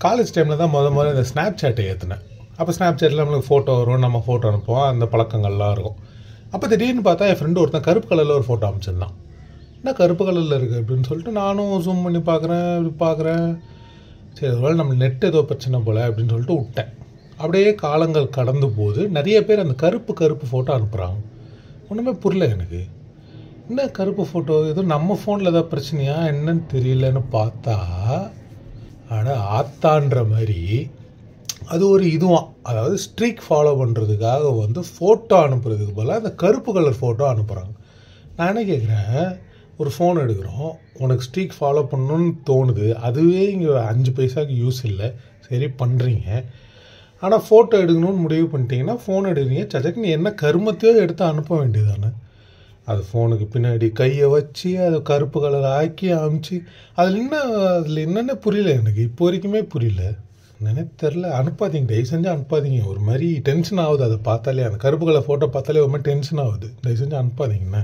College டைமில் தான் முதல்ல இந்த ஸ்னாப் சேட்டை ஏற்றினேன். அப்போ ஸ்னாப் சேட்டில் நம்மளுக்கு ஃபோட்டோ வரும், நம்ம ஃபோட்டோ அனுப்புவோம், அந்த பழக்கங்கள்லாம் இருக்கும். அப்போ திடீர்னு பார்த்தா என் ஃப்ரெண்டு ஒருத்தன் கருப்பு கலரில் ஒரு ஃபோட்டோ அனுப்பிச்சிருந்தான். என்ன கருப்பு கலரில் இருக்குது அப்படின்னு சொல்லிட்டு நானும் ஜூம் பண்ணி பார்க்குறேன். சரி, ஒருவேளை நம்ம நெட் ஏதோ பிரச்சனை போல் அப்படின்னு சொல்லிட்டு விட்டேன். அப்படியே காலங்கள் கடந்து போது நிறைய பேர் அந்த கருப்பு ஃபோட்டோ அனுப்புகிறாங்க. ஒன்றுமே புரியல எனக்கு. என்ன கருப்பு ஃபோட்டோ, எதுவும் நம்ம ஃபோனில் ஏதாவது பிரச்சனையா என்னன்னு தெரியலன்னு பார்த்தா, ஆனால் ஆத்தான்ற மாதிரி அது ஒரு இதுவான். அதாவது ஸ்ட்ரீக் ஃபாலோ பண்ணுறதுக்காக வந்து ஃபோட்டோ அனுப்புறதுக்கு போல் அந்த கருப்பு கலர் ஃபோட்டோ அனுப்புகிறாங்க. நான் என்ன கேட்குறேன், ஒரு ஃபோன் எடுக்கிறோம், உனக்கு ஸ்ட்ரீக் ஃபாலோ பண்ணணுன்னு தோணுது, அதுவே இங்கே 5 பைசாவுக்கு யூஸ் இல்லை, சரி பண்ணுறீங்க. ஆனால் ஃபோட்டோ எடுக்கணும்னு முடிவு பண்ணிட்டீங்கன்னா ஃபோன் எடுக்கிறீங்க, சச்சக்கு என்ன கருமத்தையோ எடுத்து அனுப்ப வேண்டியதானே. அது ஃபோனுக்கு பின்னாடி கையை வச்சு அதை கருப்பு கலர் ஆக்கி அனுப்பிச்சு அதில் என்னென்ன புரியல எனக்கு, இப்போ வரைக்குமே புரியல. என்னன்னே தெரில. அனுப்பாதீங்க, தயவு செஞ்சு அனுப்பாதீங்க. ஒரு மாதிரி டென்ஷன் ஆகுது அதை பார்த்தாலே, அந்த கருப்பு கலர் ஃபோட்டோ பார்த்தாலே ஒரு மாதிரி டென்ஷன் ஆகுது. தயவு செஞ்சு அனுப்பாதீங்கண்ணே.